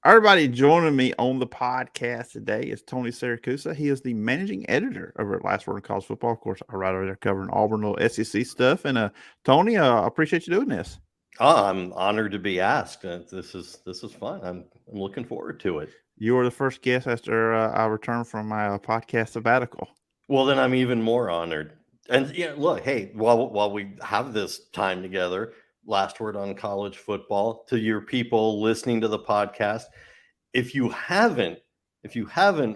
Everybody joining me on the podcast today is Tony Siracusa. He is the managing editor over at Last Word in College Football. Of course, I write over there covering Auburn, little SEC stuff. And Tony, I appreciate you doing this. Oh, I'm honored to be asked. This is fun. I'm looking forward to it. You were the first guest after I returned from my podcast sabbatical. Well, then I'm even more honored. And yeah, look, hey, while we have this time together, last word on college football to your people listening to the podcast. If you haven't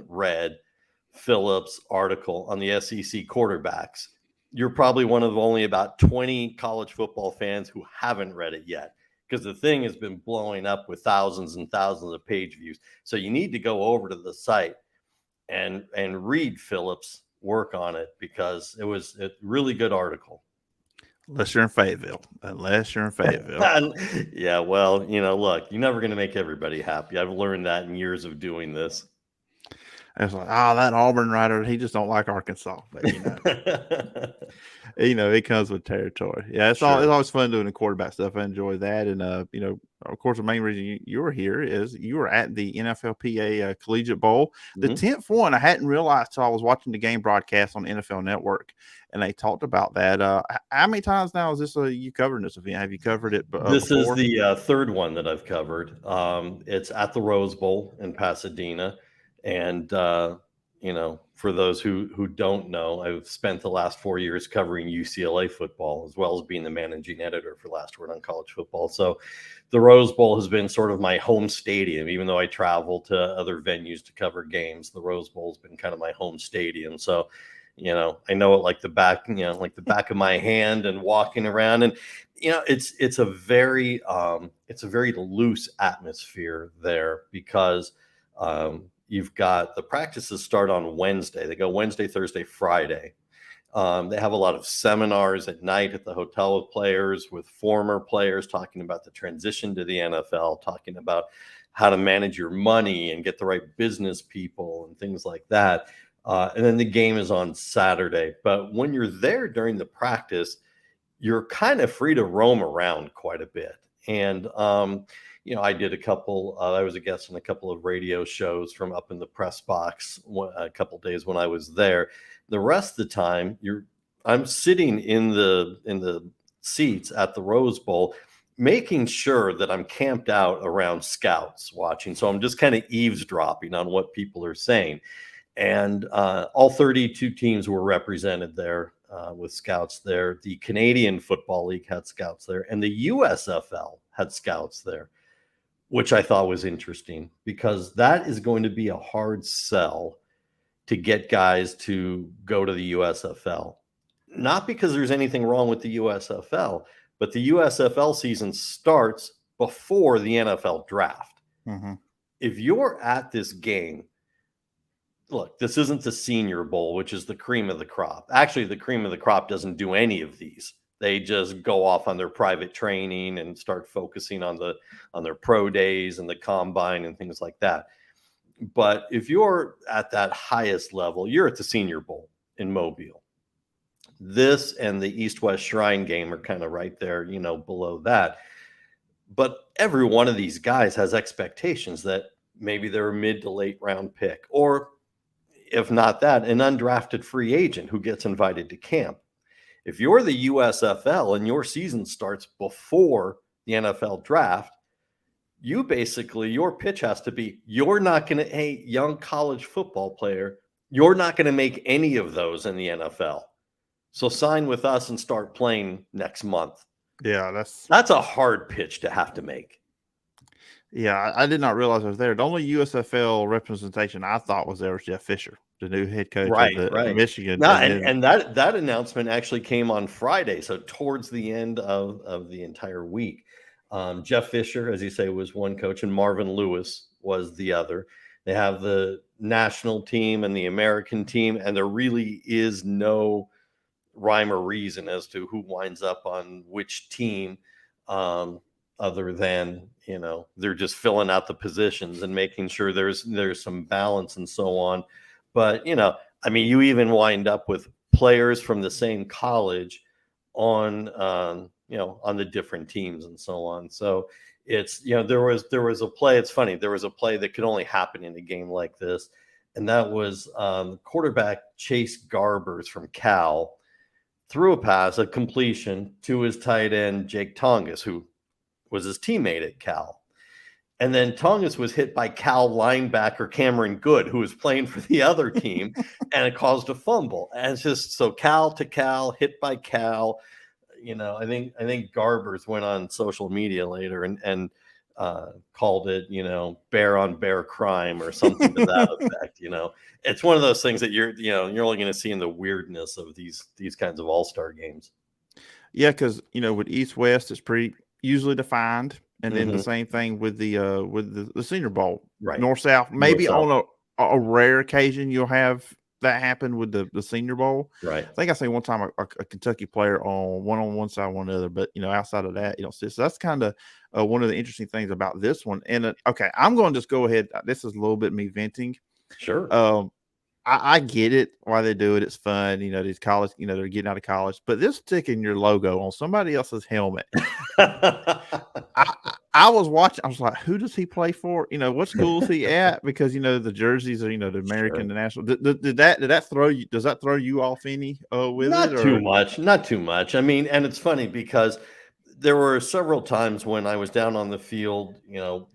read Phillip's article on the SEC quarterbacks, you're probably one of only about 20 college football fans who haven't read it yet, because the thing has been blowing up with thousands and thousands of page views. So you need to go over to the site and read Phillip's work on it, because it was a really good article. Unless you're in Fayetteville. Yeah, well, look, you're never going to make everybody happy. I've learned that in years of doing this. It's like, that Auburn writer, he just don't like Arkansas. But, it comes with territory. Yeah, it's always fun doing the quarterback stuff. I enjoy that. And, of course, the main reason you were here is you were at the NFLPA Collegiate Bowl, the 10th one. I hadn't realized till I was watching the game broadcast on NFL Network, and they talked about that. How many times now is this you covering this event? Have you covered it This before? is the third one that I've covered. It's at the Rose Bowl in Pasadena. And, for those who don't know, I've spent the last 4 years covering UCLA football, as well as being the managing editor for Last Word on College Football. So the Rose Bowl has been sort of my home stadium. Even though I travel to other venues to cover games, the Rose Bowl has been kind of my home stadium. So, I know it like the back of my hand, and walking around, and, it's a very loose atmosphere there, because, you've got the practices start on Wednesday. They go Wednesday, Thursday, Friday. They have a lot of seminars at night at the hotel with players, with former players, talking about the transition to the NFL, talking about how to manage your money and get the right business people and things like that. And then the game is on Saturday. But when you're there during the practice, you're kind of free to roam around quite a bit. And, I did I was a guest on a couple of radio shows from up in the press box a couple of days when I was there. The rest of the time, I'm sitting in the seats at the Rose Bowl, making sure that I'm camped out around scouts watching. So I'm just kind of eavesdropping on what people are saying. And all 32 teams were represented there with scouts there. The Canadian Football League had scouts there, and the USFL had scouts there, which I thought was interesting, because that is going to be a hard sell to get guys to go to the USFL. Not because there's anything wrong with the USFL, but the USFL season starts before the NFL draft. Mm-hmm. If you're at this game, look, this isn't the Senior Bowl, which is the cream of the crop. Actually, the cream of the crop doesn't do any of these. They just go off on their private training and start focusing on their pro days and the combine and things like that. But if you're at that highest level, you're at the Senior Bowl in Mobile. This and the East-West Shrine game are kind of right there, below that. But every one of these guys has expectations that maybe they're a mid to late round pick, or if not that, an undrafted free agent who gets invited to camp. If you're the USFL and your season starts before the NFL draft, your pitch has to be, you're not going to, hey, young college football player, you're not going to make any of those in the NFL. So sign with us and start playing next month. Yeah, that's a hard pitch to have to make. Yeah, I did not realize I was there. The only USFL representation I thought was there was Jeff Fisher, the new head coach of Michigan. No, and that announcement actually came on Friday, so towards the end of the entire week. Jeff Fisher, as you say, was one coach, and Marvin Lewis was the other. They have the national team and the American team, and there really is no rhyme or reason as to who winds up on which team, other than, they're just filling out the positions and making sure there's some balance and so on. But, you even wind up with players from the same college on the different teams and so on. So It's, there was a play. It's funny. There was a play that could only happen in a game like this. And that was quarterback Chase Garbers from Cal threw a pass, a completion to his tight end, Jake Tongas, who was his teammate at Cal. And then Tongas was hit by Cal linebacker Cameron Good, who was playing for the other team, and it caused a fumble. And it's just so Cal to Cal, hit by Cal. I think Garbers went on social media later and called it, bear on bear crime or something to that effect. It's one of those things that you're only going to see in the weirdness of these kinds of all-star games. Yeah, because with East West, it's pretty usually defined, and then the same thing with the Senior Bowl, right? North South. Maybe on a rare occasion you'll have that happen with the Senior Bowl, right? I think I say one time a Kentucky player on one side, one other, but outside of that, you don't see. So that's kind of one of the interesting things about this one. And okay, I'm going to just go ahead. This is a little bit me venting. Sure. I get it why they do it. It's fun. These college, they're getting out of college, but this sticking your logo on somebody else's helmet. I was watching. I was like, who does he play for? What school is he at? Because the jerseys are the American, the national. Did that throw you? Does that throw you off any with not it? Not too much. I mean, and it's funny because there were several times when I was down on the field.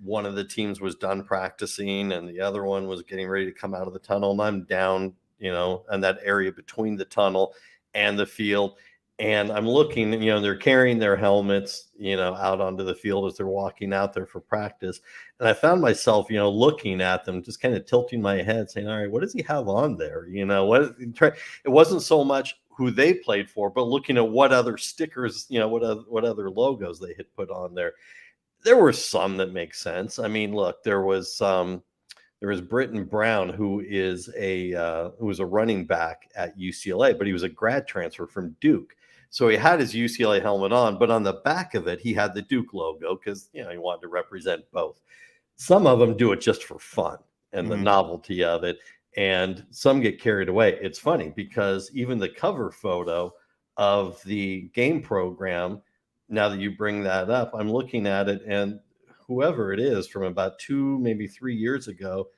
One of the teams was done practicing, and the other one was getting ready to come out of the tunnel, and I'm down, in that area between the tunnel and the field. And I'm looking, they're carrying their helmets, out onto the field as they're walking out there for practice. And I found myself, looking at them, just kind of tilting my head saying, all right, what does he have on there? It wasn't so much who they played for, but looking at what other stickers, what other logos they had put on there. There were some that make sense. I mean, look, there was Britton Brown, who was a running back at UCLA, but he was a grad transfer from Duke. So he had his UCLA helmet on, but on the back of it, he had the Duke logo because, he wanted to represent both. Some of them do it just for fun and the novelty of it, and some get carried away. It's funny because even the cover photo of the game program, now that you bring that up, I'm looking at it, and whoever it is from about 2, maybe 3 years ago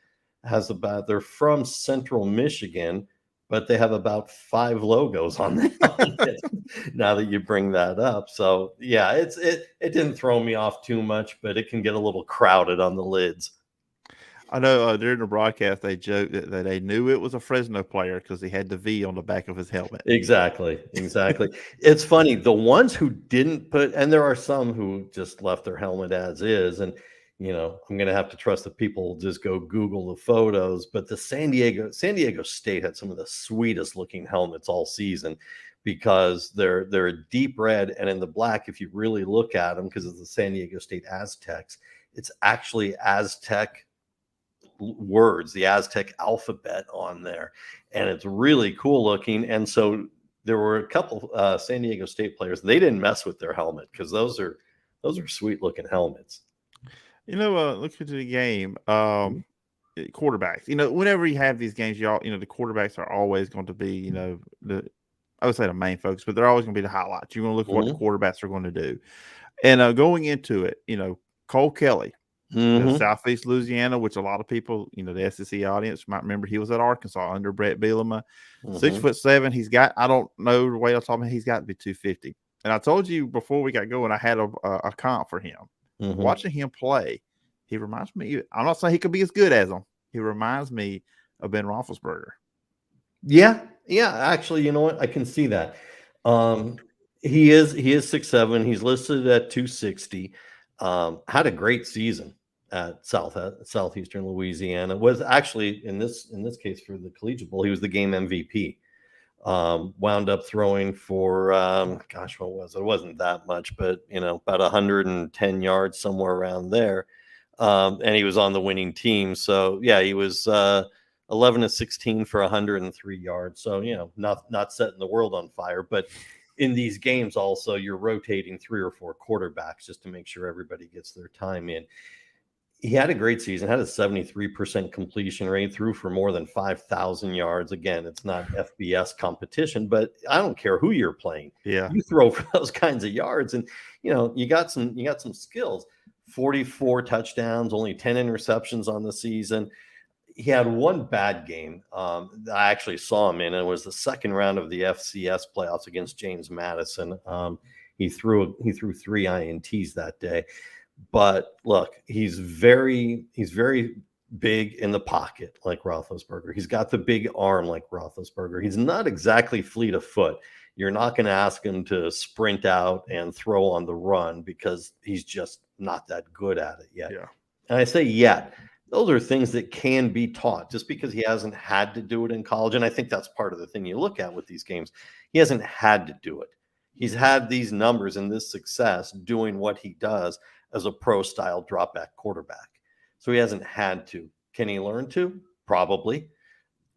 they're from Central Michigan, but they have about 5 logos on them now that you bring that up. So yeah, it didn't throw me off too much, but it can get a little crowded on the lids. I know during the broadcast they joked that they knew it was a Fresno player because he had the V on the back of his helmet. Exactly. It's funny, the ones who didn't put, and there are some who just left their helmet as is, and I'm going to have to trust that people just go Google the photos. But the San Diego State had some of the sweetest looking helmets all season because they're a deep red, and in the black, if you really look at them, because it's the San Diego State Aztecs, it's actually Aztec words, the Aztec alphabet on there, and it's really cool looking. And so there were a couple San Diego State players, they didn't mess with their helmet because those are sweet looking helmets. Look into the game. Quarterbacks. Whenever you have these games, y'all, the quarterbacks are always going to be, I would say the main focus, but they're always going to be the highlights. You're going to look at what the quarterbacks are going to do. And going into it, Cole Kelly, Southeast Louisiana, which a lot of people, the SEC audience might remember, he was at Arkansas under Brett Bielema. 6'7". He's got, I don't know the way I told him, he's got to be 250. And I told you before we got going, I had a comp for him. Watching him play, he reminds me. I'm not saying he could be as good as him. He reminds me of Ben Roethlisberger. Yeah. Actually, you know what? I can see that. He is 6'7". He's listed at 260. Had a great season at Southeastern Louisiana. Was actually in this case for the Collegiate Bowl, he was the game MVP. Wound up throwing for what was it? It wasn't that much, but about 110 yards, somewhere around there. And he was on the winning team. So yeah, he was 11 of 16 for 103 yards. So not setting the world on fire, but in these games also you're rotating 3 or 4 quarterbacks just to make sure everybody gets their time in. He had a great season, had a 73% completion rate, threw for more than 5,000 yards. Again, it's not FBS competition, but I don't care who you're playing. Yeah. You throw for those kinds of yards, and you got some skills. 44 touchdowns, only 10 interceptions on the season. He had one bad game I actually saw him in. It was the second round of the FCS playoffs against James Madison. He threw 3 INTs that day. But look, he's very big in the pocket like Roethlisberger. He's got the big arm like Roethlisberger. He's not exactly fleet of foot. You're not going to ask him to sprint out and throw on the run because he's just not that good at it yet. Yeah. And I say yet. Those are things that can be taught just because he hasn't had to do it in college. And I think that's part of the thing you look at with these games. He hasn't had to do it. He's had these numbers and this success doing what he does as a pro-style drop-back quarterback. So he hasn't had to. Can he learn to? Probably.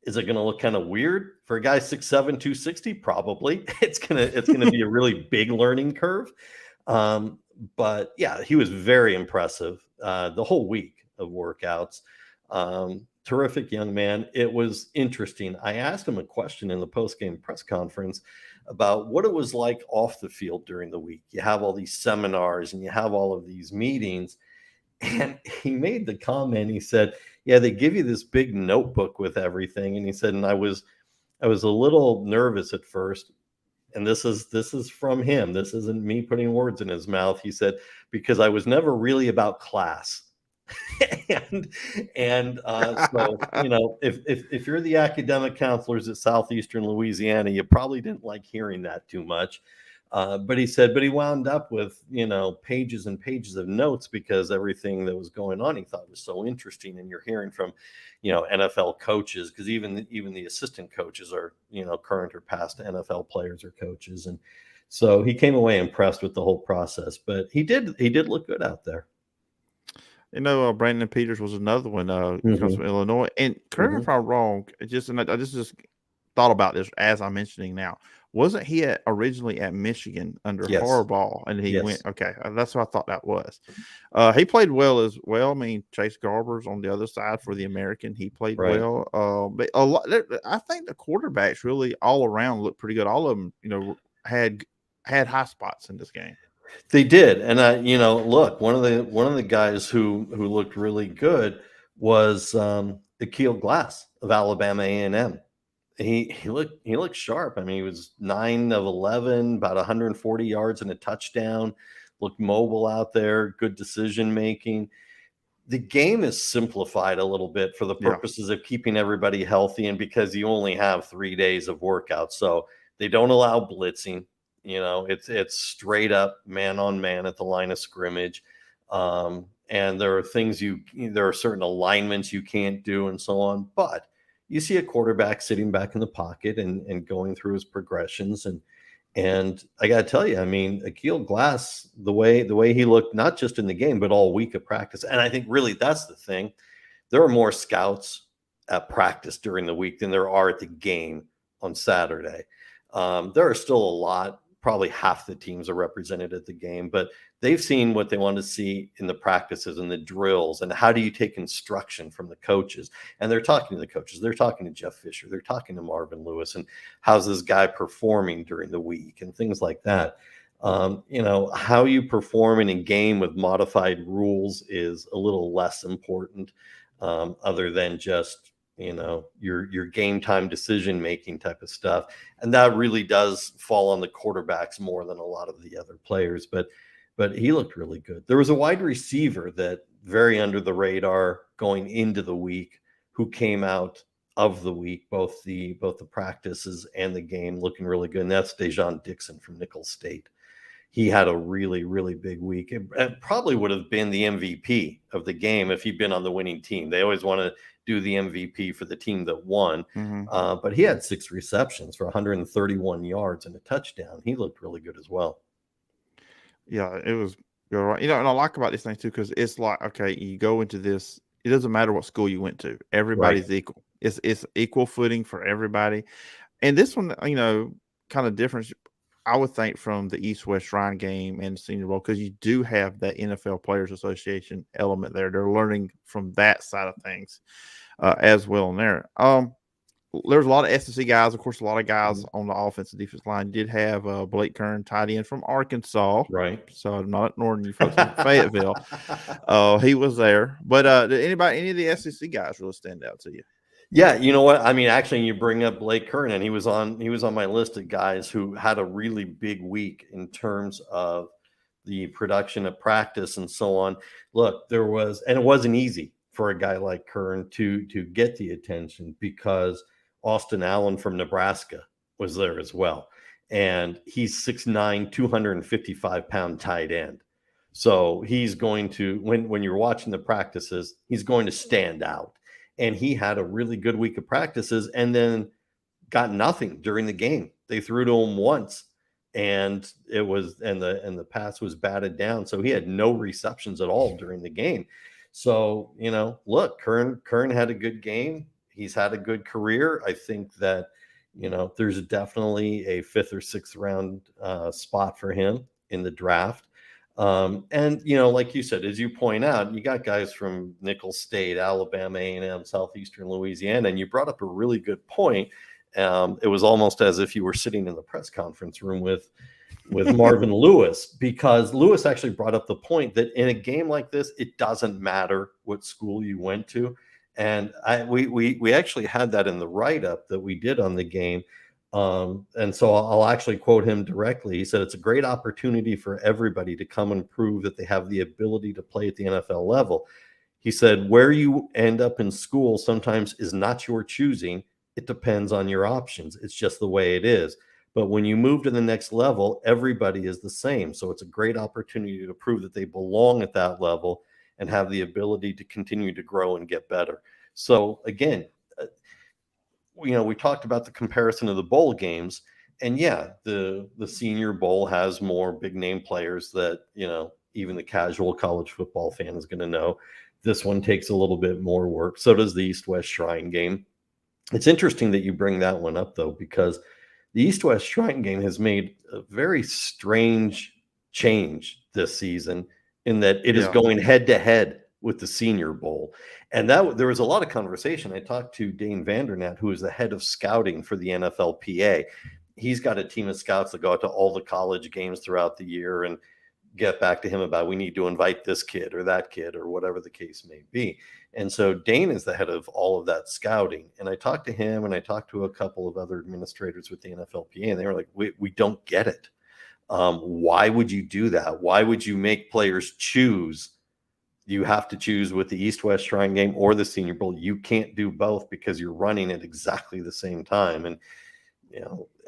Is it going to look kind of weird for a guy 6'7", 260? Probably. It's gonna be a really big learning curve. But yeah, he was very impressive the whole week of workouts. Terrific young man. It was interesting. I asked him a question in the post-game press conference about what it was like off the field during the week. You have all these seminars and you have all of these meetings. And he made the comment, he said, yeah, they give you this big notebook with everything. And he said, and I was a little nervous at first. And this is from him. This isn't me putting words in his mouth. He said, because I was never really about class. and so, you know, if you're the academic counselors at Southeastern Louisiana, you probably didn't like hearing that too much. But he wound up with, you know, pages and pages of notes because everything that was going on he thought was so interesting. And you're hearing from, you know, NFL coaches, because even the assistant coaches are, you know, current or past NFL players or coaches. And so he came away impressed with the whole process. But he did look good out there. You know, Brandon Peters was another one. He comes from Illinois. And correct me if I'm wrong, I just thought about this as I'm mentioning now. Wasn't he originally at Michigan under Harbaugh? And he went, okay, that's what I thought that was. He played well as well. I mean, Chase Garber's on the other side for the American. He played well. But a lot, I think the quarterbacks really all around looked pretty good. All of them, you know, had high spots in this game. They did, and you know, look, one of the guys who looked really good was Akil Glass of Alabama A&M. He looked sharp. I mean, he was 9 of 11, about 140 yards and a touchdown. Looked mobile out there, good decision making. The game is simplified a little bit for the purposes of keeping everybody healthy, and because you only have 3 days of workout, so they don't allow blitzing. You know, it's straight up man on man at the line of scrimmage. And there are certain alignments you can't do and so on. But you see a quarterback sitting back in the pocket and going through his progressions. And I got to tell you, I mean, Akil Glass, the way he looked, not just in the game, but all week of practice. And I think really that's the thing. There are more scouts at practice during the week than there are at the game on Saturday. There are still a lot. Probably half the teams are represented at the game, but they've seen what they want to see in the practices and the drills and how do you take instruction from the coaches. And they're talking to the coaches. They're talking to Jeff Fisher. They're talking to Marvin Lewis and how's this guy performing during the week and things like that. You know, how you perform in a game with modified rules is a little less important other than just, you know, your game time decision making type of stuff. And that really does fall on the quarterbacks more than a lot of the other players. But he looked really good. There was a wide receiver that very under the radar going into the week who came out of the week, both the practices and the game looking really good. And that's Dejon Dixon from Nicholls State. He had a really, really big week. It probably would have been the MVP of the game if he'd been on the winning team. They always want to do the MVP for the team that won. But he had 6 receptions for 131 yards and a touchdown. He looked really good as well. Yeah, it was good. Right. You know, and I like about this thing too, because it's like, okay, you go into this, it doesn't matter what school you went to. Everybody's equal. It's equal footing for everybody. And this one, you know, kind of different, I would think, from the East-West Shrine game and the Senior Bowl, because you do have that NFL Players Association element there. They're learning from that side of things as well in there. there's a lot of SEC guys. Of course, a lot of guys on the offensive defense line did have Blake Kern, tight end from Arkansas. Right. So I'm not ignoring you folks in Fayetteville. He was there. But did any of the SEC guys really stand out to you? Yeah, you know what? I mean, actually, you bring up Blake Kern, and he was on my list of guys who had a really big week in terms of the production of practice and so on. Look, it wasn't easy for a guy like Kern to get the attention because Austin Allen from Nebraska was there as well. And he's 6'9", 255-pound tight end. So he's going to, when you're watching the practices, he's going to stand out. And he had a really good week of practices and then got nothing during the game. They threw to him once and the pass was batted down. So he had no receptions at all during the game. So, look, Kern had a good game. He's had a good career. I think that, there's definitely a 5th or 6th round spot for him in the draft. And, like you said, as you point out, you got guys from Nicholls State, Alabama, A&M, Southeastern Louisiana, and you brought up a really good point. It was almost as if you were sitting in the press conference room with Marvin Lewis, because Lewis actually brought up the point that in a game like this, it doesn't matter what school you went to. And we actually had that in the write-up that we did on the game. And so I'll actually quote him directly. He said, "It's a great opportunity for everybody to come and prove that they have the ability to play at the NFL level." He said, "Where you end up in school sometimes is not your choosing. It depends on your options. It's just the way it is. But when you move to the next level, everybody is the same. So it's a great opportunity to prove that they belong at that level and have the ability to continue to grow and get better." So again, we talked about the comparison of the bowl games, and yeah, the Senior Bowl has more big name players that, even the casual college football fan is going to know. This one takes a little bit more work. So does the East-West Shrine game. It's interesting that you bring that one up, though, because the East-West Shrine game has made a very strange change this season in that it is going head-to-head with the Senior Bowl. And that there was a lot of conversation. I talked to Dane Vandernat, who is the head of scouting for the NFLPA. He's got a team of scouts that go out to all the college games throughout the year and get back to him about, we need to invite this kid or that kid or whatever the case may be. And so Dane is the head of all of that scouting. And I talked to him and I talked to a couple of other administrators with the NFLPA, and they were like, we don't get it. Why would you do that? Why would you make players choose? You have to choose with the East-West Shrine game or the Senior Bowl. You can't do both because you're running at exactly the same time. And,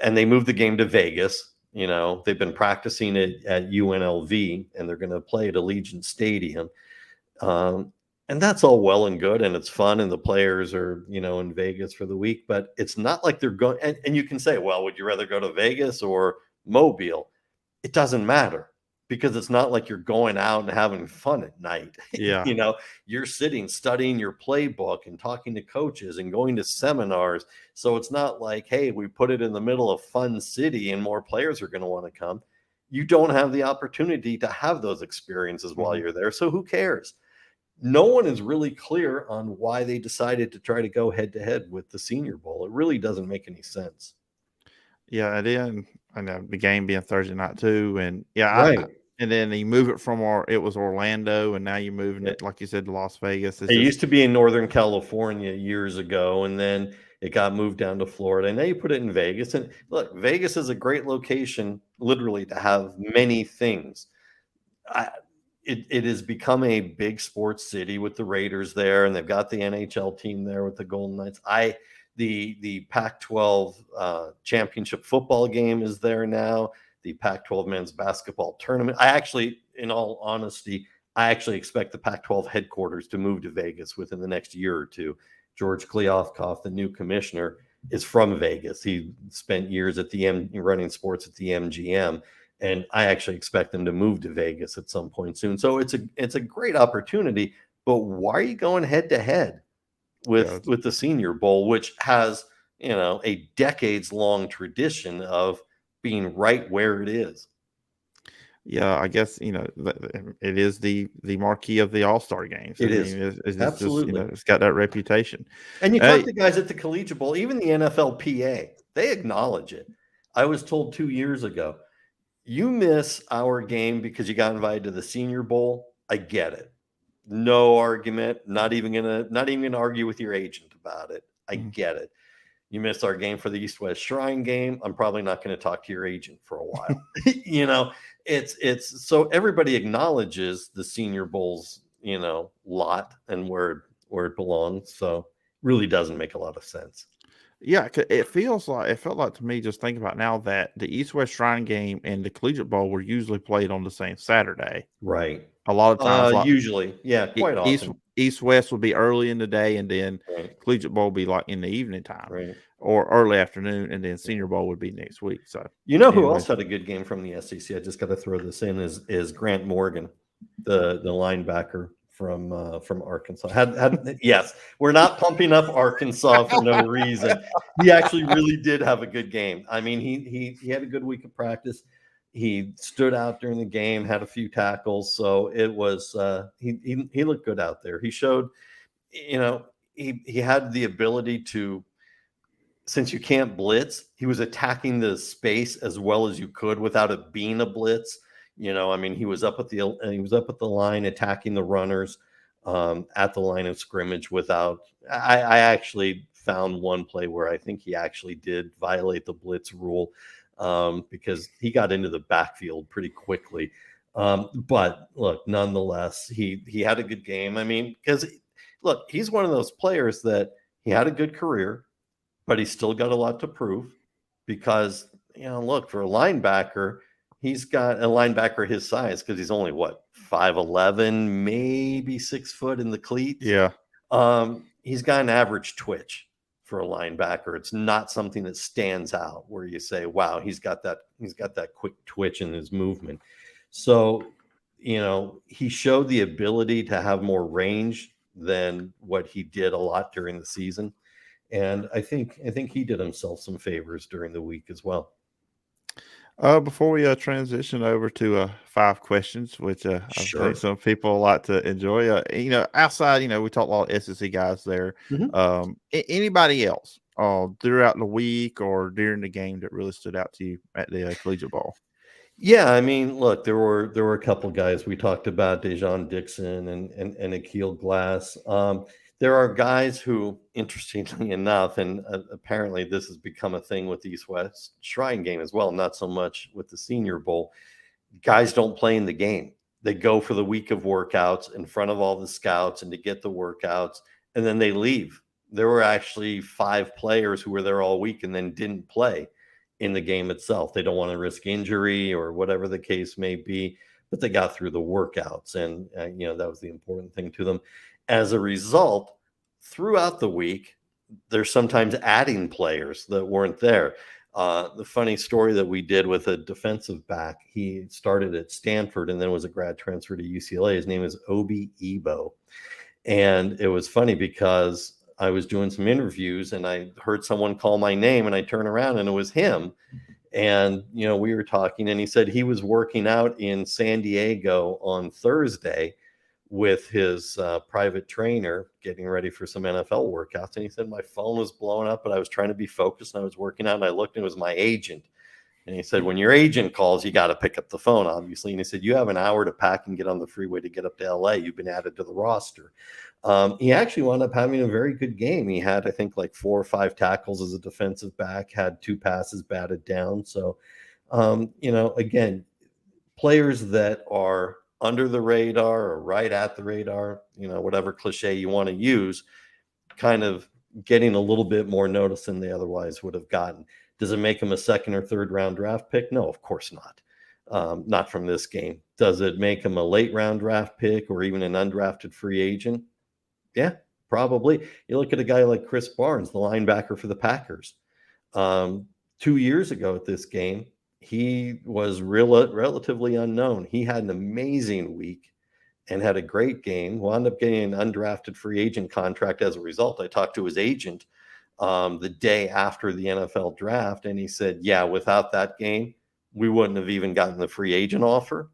and they moved the game to Vegas. They've been practicing it at UNLV and they're going to play at Allegiant Stadium. And that's all well and good. And it's fun. And the players are, in Vegas for the week, but it's not like they're going. And you can say, well, would you rather go to Vegas or Mobile? It doesn't matter. Because it's not like you're going out and having fun at night. Yeah. You're sitting, studying your playbook and talking to coaches and going to seminars. So it's not like, hey, we put it in the middle of Fun City and more players are going to want to come. You don't have the opportunity to have those experiences while you're there. So who cares? No one is really clear on why they decided to try to go head to head with the Senior Bowl. It really doesn't make any sense. Yeah, it did. And the game being Thursday night too. And right. And then you move it from it was Orlando, and now you're moving it, like you said, to Las Vegas. It used to be in Northern California years ago, and then it got moved down to Florida. And now you put it in Vegas. And look, Vegas is a great location, literally, to have many things. It has become a big sports city with the Raiders there, and they've got the NHL team there with the Golden Knights. The Pac-12 championship football game is there now. The Pac-12 men's basketball tournament. In all honesty, I actually expect the Pac-12 headquarters to move to Vegas within the next year or two. George Kliavkoff, the new commissioner, is from Vegas. He spent years at running sports at the MGM, and I actually expect them to move to Vegas at some point soon. So it's a great opportunity. But why are you going head to head with the Senior Bowl, which has a decades long tradition of being right where it is? Yeah, I guess it is the marquee of the All-Star games. I It is. mean, it's just Absolutely. it's got that reputation. And you talk Hey, to guys at the Collegiate Bowl, even the NFLPA, they acknowledge it. I was told 2 years ago, you miss our game because you got invited to the Senior Bowl. I get it. No argument. Not even gonna argue with your agent about it. I get it. You missed our game for the East West Shrine game. I'm probably not going to talk to your agent for a while. It's so everybody acknowledges the Senior Bowl's lot and where it belongs. So really doesn't make a lot of sense. Yeah, it felt like to me, just think about now, that the East West Shrine game and the Collegiate Bowl were usually played on the same Saturday. Right. A lot of times, like Usually, yeah, quite often. East West would be early in the day, and then Right. Collegiate Bowl would be like in the evening time, Right. or early afternoon, and then Senior Bowl would be next week. So who else had a good game from the SEC? I just got to throw this in is Grant Morgan, the linebacker from Arkansas. Yes, we're not pumping up Arkansas for no reason. He actually really did have a good game. I mean, he had a good week of practice. He stood out during the game, had a few tackles, so it was he looked good out there. He showed, he had the ability to, since you can't blitz, he was attacking the space as well as you could without it being a blitz. I mean, he was up at the line attacking the runners at the line of scrimmage without. I actually found one play where I think he actually did violate the blitz rule because he got into the backfield pretty quickly. But look, nonetheless, he had a good game. I mean, because look, he's one of those players that he had a good career, but he's still got a lot to prove because, look, for a linebacker, he's got a linebacker his size because he's only 5'11", maybe 6 foot in the cleats. Yeah. He's got an average twitch for a linebacker. It's not something that stands out where you say, wow, he's got that quick twitch in his movement. So, he showed the ability to have more range than what he did a lot during the season. And I think he did himself some favors during the week as well. Before we transition over to 5 questions, which Sure. I think some people like to enjoy, outside, we talk a lot of SEC guys there. Mm-hmm. Anybody else throughout the week or during the game that really stood out to you at the Collegiate Bowl? Yeah, I mean, look, there were a couple guys we talked about, Dejon Dixon and Akil Glass. There are guys who, interestingly enough, and apparently this has become a thing with the East West Shrine game as well, not so much with the Senior Bowl. Guys don't play in the game. They go for the week of workouts in front of all the scouts and to get the workouts, and then they leave. There were actually 5 players who were there all week and then didn't play in the game itself. They don't want to risk injury or whatever the case may be, but they got through the workouts, and that was the important thing to them. As a result, throughout the week, they're sometimes adding players that weren't there. The funny story that we did with a defensive back, he started at Stanford and then was a grad transfer to UCLA. His name is Obi Ebo. And it was funny because I was doing some interviews and I heard someone call my name and I turned around and it was him. And, we were talking and he said he was working out in San Diego on Thursday with his private trainer getting ready for some NFL workouts. And he said, my phone was blowing up, but I was trying to be focused and I was working out and I looked and it was my agent. And he said, when your agent calls, you got to pick up the phone, obviously. And he said, you have an hour to pack and get on the freeway to get up to LA. You've been added to the roster. He actually wound up having a very good game. He had, I think, like 4 or 5 tackles as a defensive back, had 2 passes batted down. So, again, players that are under the radar or right at the radar, whatever cliche you want to use, kind of getting a little bit more notice than they otherwise would have gotten. Does it make him a 2nd or 3rd round draft pick? No, of course not. Not from this game. Does it make him a late round draft pick or even an undrafted free agent? Yeah, probably. You look at a guy like Chris Barnes, the linebacker for the Packers. 2 years ago at this game, he was relatively unknown. He had an amazing week and had a great game. Wound up getting an undrafted free agent contract as a result. I talked to his agent the day after the NFL draft, and he said, yeah, without that game, we wouldn't have even gotten the free agent offer.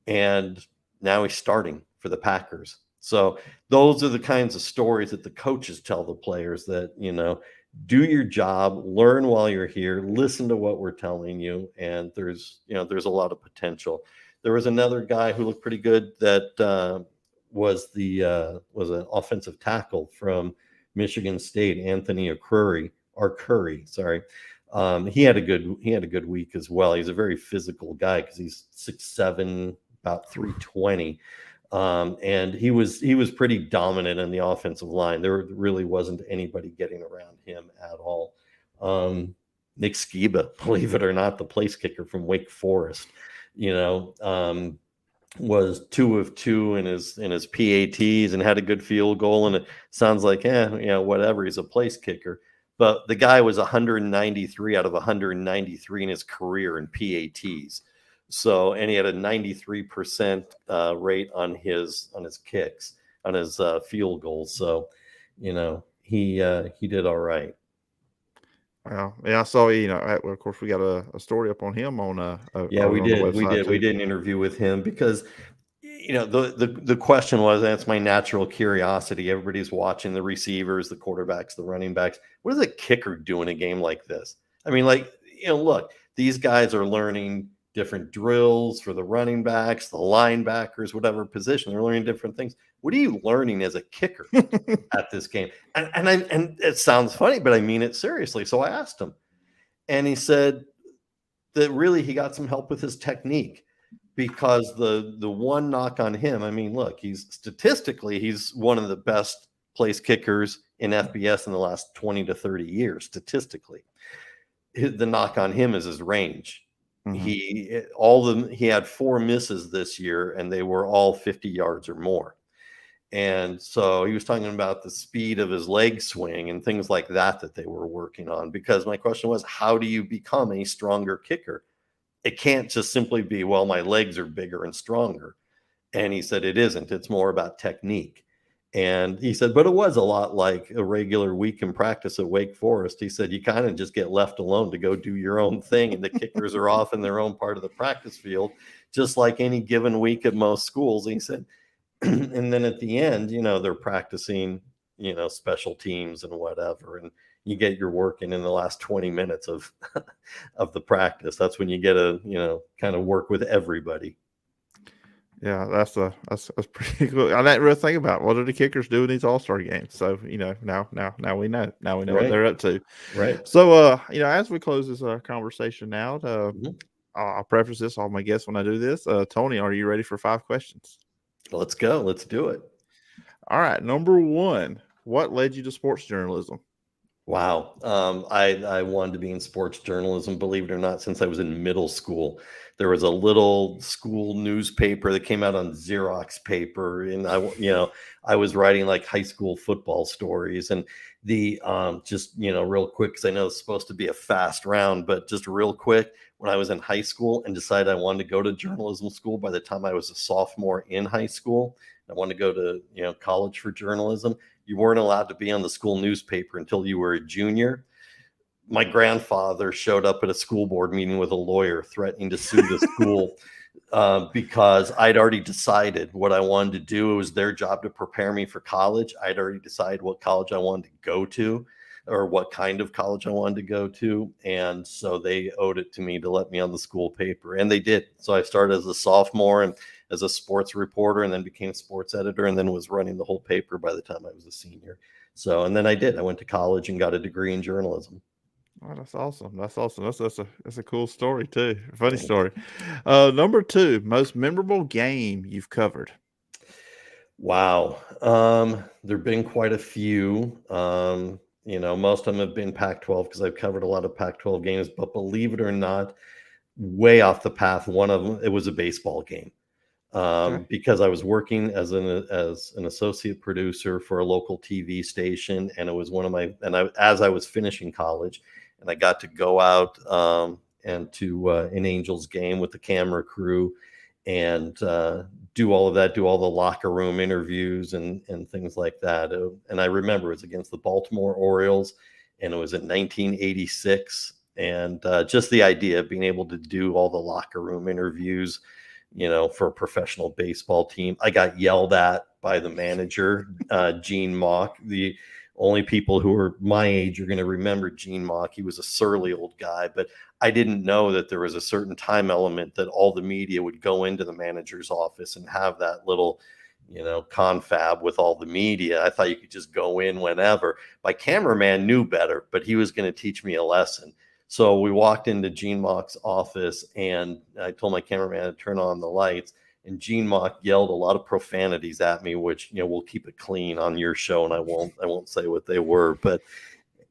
and now he's starting for the Packers. So those are the kinds of stories that the coaches tell the players, that, do your job, learn while you're here, listen to what we're telling you. And there's a lot of potential. There was another guy who looked pretty good that was an offensive tackle from Michigan State, Anthony Curry. Sorry. He had a good week as well. He's a very physical guy because he's 6'7", about 320. And he was pretty dominant in the offensive line. There really wasn't anybody getting around him at all. Nick Skiba, believe it or not, the place kicker from Wake Forest, was 2 of 2 in his PATs and had a good field goal. And it sounds like, whatever, he's a place kicker. But the guy was 193 out of 193 in his career in PATs. So, and he had a 93% rate on his kicks, on his field goals. So, he did all right. Well, yeah, I saw. Of course, we got a story up on him on. We did an interview with him because, the question was, and it's my natural curiosity. Everybody's watching the receivers, the quarterbacks, the running backs. What does a kicker do in a game like this? I mean, look, these guys are learning different drills for the running backs, the linebackers, whatever position. They're learning different things. What are you learning as a kicker at this game? And it sounds funny, but I mean it seriously. So I asked him, and he said that really he got some help with his technique, because the one knock on him, I mean, look, he's one of the best place kickers in FBS in the last 20 to 30 years, statistically. The knock on him is his range. Mm-hmm. He had 4 misses this year, and they were all 50 yards or more. And so he was talking about the speed of his leg swing and things like that they were working on. Because my question was, how do you become a stronger kicker? It can't just simply be, well, my legs are bigger and stronger. And he said it isn't. It's more about technique. And he said, but it was a lot like a regular week in practice at Wake Forest. He said, you kind of just get left alone to go do your own thing, and the kickers are off in their own part of the practice field, just like any given week at most schools. And he said, and then at the end, they're practicing, special teams and whatever. And you get your work in the last 20 minutes of the practice. That's when you get to, kind of work with everybody. Yeah, that's pretty cool. I didn't really think about what do the kickers do in these All-Star games. So, now we know. Now we know what they're up to. Right. So, as we close this conversation out, I'll preface this, all my guests when I do this. Tony, are you ready for 5 questions? Let's go. Let's do it. All right. Number 1, what led you to sports journalism? Wow. I wanted to be in sports journalism, believe it or not, since I was in middle school. There was a little school newspaper that came out on Xerox paper, and I was writing like high school football stories. And the just real quick, because I know it's supposed to be a fast round, but just real quick, when I was in high school and decided I wanted to go to journalism school, by the time I was a sophomore in high school, I wanted to go to college for journalism. You weren't allowed to be on the school newspaper until you were a junior. My grandfather showed up at a school board meeting with a lawyer threatening to sue the school because I'd already decided what I wanted to do. It was their job to prepare me for college. I'd already decided what college I wanted to go to, or what kind of college I wanted to go to. And so they owed it to me to let me on the school paper. And they did. So I started as a sophomore and as a sports reporter, and then became sports editor, and then was running the whole paper by the time I was a senior. So, and then I went to college and got a degree in journalism. Oh, that's awesome. That's a cool story too. Funny story. Number 2, most memorable game you've covered. Wow. There've been quite a few. Most of them have been Pac-12, because I've covered a lot of Pac-12 games, but believe it or not, way off the path, one of them, it was a baseball game. Because I was working as an associate producer for a local TV station, and it was as I was finishing college, and I got to go out and to an Angels game with the camera crew, and do all of that, do all the locker room interviews and things like that. And I remember it was against the Baltimore Orioles, and it was in 1986, and just the idea of being able to do all the locker room interviews for a professional baseball team. I got yelled at by the manager, Gene Mock. The only people who are my age are going to remember Gene Mock. He was a surly old guy, but I didn't know that there was a certain time element that all the media would go into the manager's office and have that little, confab with all the media. I thought you could just go in whenever. My cameraman knew better, but he was going to teach me a lesson. So we walked into Gene Mock's office, and I told my cameraman to turn on the lights. And Gene Mock yelled a lot of profanities at me, which we'll keep it clean on your show, and I won't say what they were. But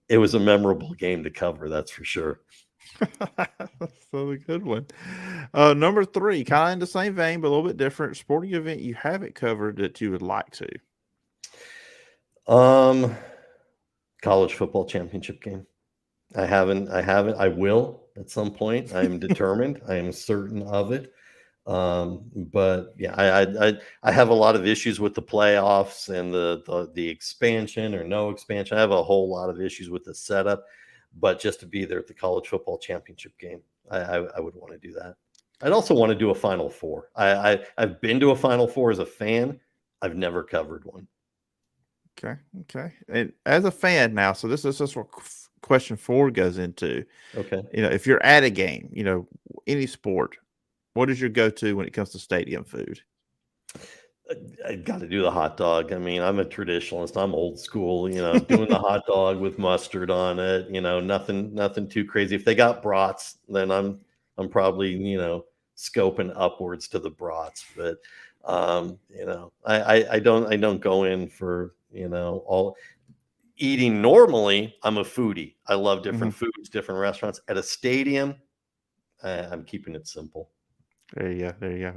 it was a memorable game to cover, that's for sure. That's a good one. Number 3, kind of in the same vein, but a little bit different. Sporting event you haven't covered that you would like to. College football championship game. I haven't. I will at some point. I am determined. I am certain of it. But yeah, I have a lot of issues with the playoffs and the expansion or no expansion. I have a whole lot of issues with the setup. But just to be there at the college football championship game, I would want to do that. I'd also want to do a Final Four. I've been to a Final Four as a fan. I've never covered one. Okay. And as a fan now, so this is what question 4 goes into. Okay. If you're at a game, any sport, what is your go-to when it comes to stadium food? I got to do the hot dog. I mean, I'm a traditionalist. I'm old school, doing the hot dog with mustard on it, nothing too crazy. If they got brats, then I'm probably, scoping upwards to the brats, but I don't go in for, all eating. Normally I'm a foodie. I love different foods, different restaurants. At a stadium, I'm keeping it simple. There you go.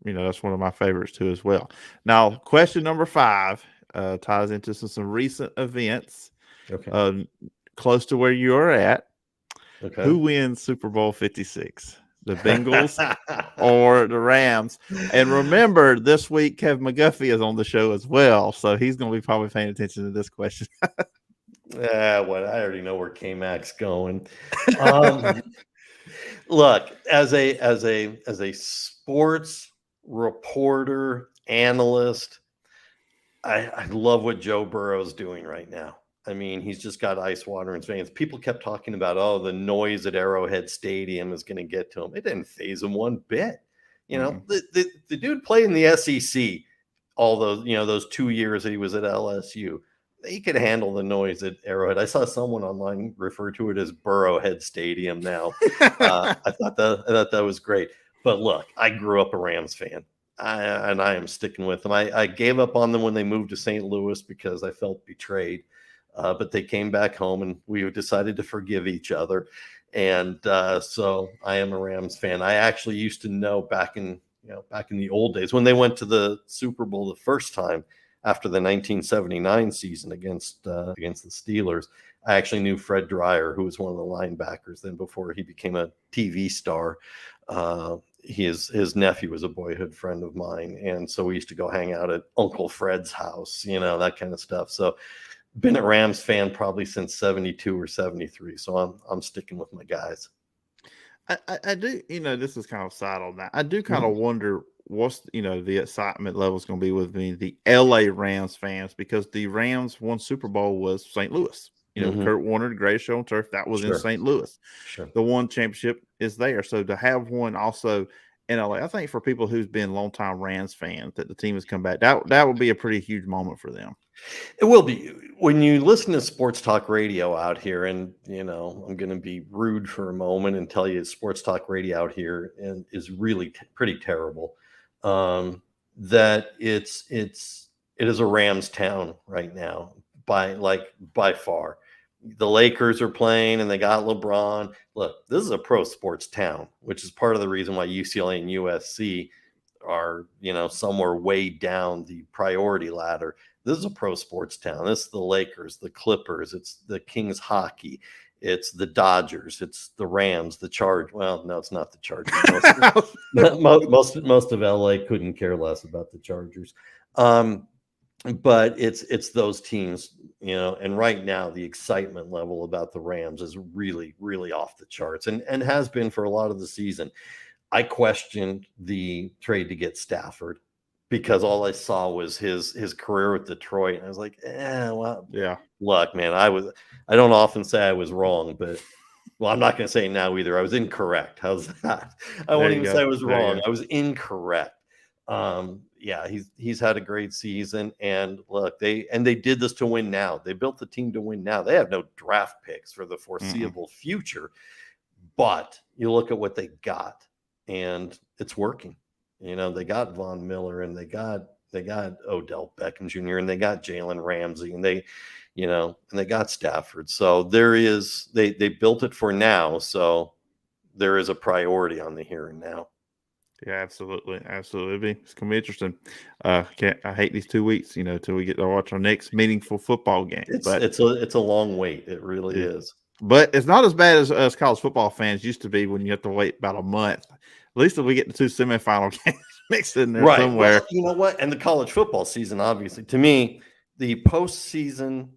That's one of my favorites too as well. Now, question number 5 ties into some recent events. Okay. Close to where you are at. Okay. Who wins Super Bowl 56? The Bengals or the Rams? And remember, this week Kevin McGuffey is on the show as well, so he's going to be probably paying attention to this question. Well, I already know where K-Mac's going. Look, as a sports reporter, analyst, I love what Joe Burrow's doing right now. I mean, he's just got ice water in his veins. People kept talking about, the noise at Arrowhead Stadium is going to get to him. It didn't faze him one bit. The dude played in the SEC all those 2 years that he was at LSU. He could handle the noise at Arrowhead. I saw someone online refer to it as Burrowhead Stadium now. I thought that was great. But look, I grew up a Rams fan, and I am sticking with them. I gave up on them when they moved to St. Louis because I felt betrayed. But they came back home, and we decided to forgive each other. And so I am a Rams fan. I actually used to know back in the old days when they went to the Super Bowl the first time after the 1979 season against the Steelers. I actually knew Fred Dreyer, who was one of the linebackers then before he became a TV star. His nephew was a boyhood friend of mine. And so we used to go hang out at Uncle Fred's house, that kind of stuff. So been a Rams fan probably since 72 or 73. So I'm sticking with my guys. I do, this is kind of side on that. I do kind of wonder what's, the excitement level is going to be with the LA Rams fans, because the Rams one Super Bowl was St. Louis. Kurt Warner, the greatest show on turf, that was in St. Louis. Sure. The one championship is there. So to have one also in LA, I think for people who's been longtime Rams fans that the team has come back, that would be a pretty huge moment for them. It will be. When you listen to sports talk radio out here, and I'm going to be rude for a moment and tell you sports talk radio out here is really pretty terrible. That it is a Rams town right now by far. The Lakers are playing and they got LeBron. Look, this is a pro sports town, which is part of the reason why UCLA and USC are, somewhere way down the priority ladder. This is a pro sports town. This is the Lakers, the Clippers, it's the Kings hockey, it's the Dodgers, it's the Rams, the Chargers. Well, no, it's not the Chargers. Most of LA couldn't care less about the Chargers. But it's those teams, and right now the excitement level about the Rams is really, really off the charts and has been for a lot of the season. I questioned the trade to get Stafford because all I saw was his career with Detroit. And I was like, well, yeah. Look, man, I don't often say I was wrong, but well, I'm not going to say now either. I was incorrect. How's that? I won't even say I was wrong. I was incorrect. Yeah, he's had a great season, and look, they did this to win now. They built the team to win now. They have no draft picks for the foreseeable future, but you look at what they got, and it's working. They got Von Miller, and they got Odell Beckham Jr., and they got Jalen Ramsey, and they got Stafford. So they built it for now. So there is a priority on the here and now. Yeah, absolutely. It's gonna be interesting. I hate these 2 weeks, till we get to watch our next meaningful football game. It's a long wait. It really is. But it's not as bad as college football fans used to be when you have to wait about a month. At least if we get the 2 semifinal games mixed in there somewhere. Well, you know what? And the college football season, obviously, to me, the postseason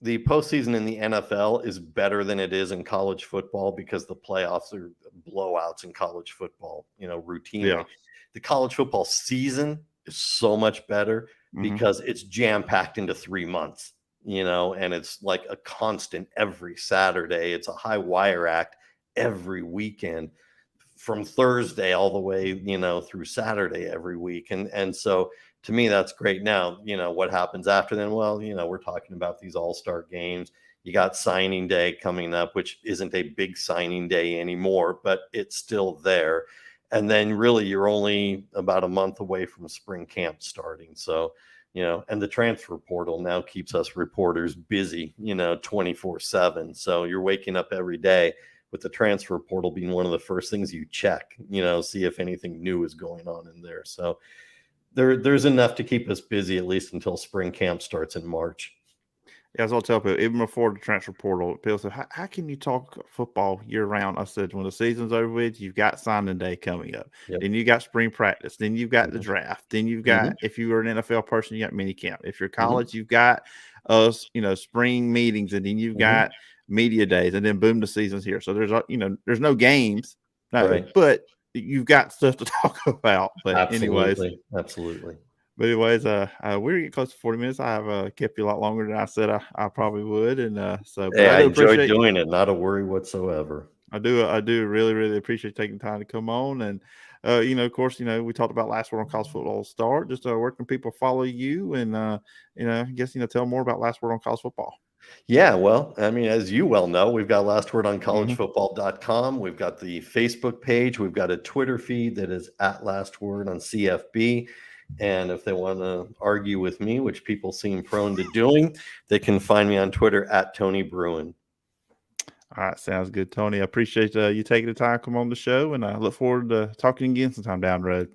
in the NFL is better than it is in college football because the playoffs are blowouts in college football, routinely. Yeah. The college football season is so much better because it's jam-packed into 3 months, and it's like a constant every Saturday. It's a high wire act every weekend from Thursday all the way, through Saturday every week. And so to me, that's great. Now, what happens after then? Well, we're talking about these all-star games. You got signing day coming up, which isn't a big signing day anymore, but it's still there. And then really you're only about a month away from spring camp starting. So, and the transfer portal now keeps us reporters busy, 24/7. So you're waking up every day with the transfer portal being one of the first things you check, see if anything new is going on in there. So there's enough to keep us busy, at least until spring camp starts in March. Yeah, as I'll tell people, even before the transfer portal, people say, how can you talk football year round? I said, when the season's over with, you've got signing day coming up. Yep. Then you got spring practice. Then you've got the draft. Then you've got, if you were an NFL person, you got mini camp. If you're college, you've got spring meetings, and then you've got media days, and then boom, the season's here. So there's no games, but you've got stuff to talk about. But absolutely. But anyways, we're getting close to 40 minutes. I have kept you a lot longer than I said I probably would, and so. Hey, I enjoyed doing it. Not a worry whatsoever. I do really, really appreciate taking time to come on, and of course, we talked about Last Word on College Football start. Just where can people follow you, and I guess tell more about Last Word on College Football. Yeah, well, I mean, as you well know, we've got lastwordoncollegefootball.com. We've got the Facebook page. We've got a Twitter feed that is at Last Word on CFB. And if they want to argue with me, which people seem prone to doing, they can find me on Twitter at Tony Bruin. All right, sounds good, Tony. I appreciate you taking the time to come on the show, and I look forward to talking again sometime down the road.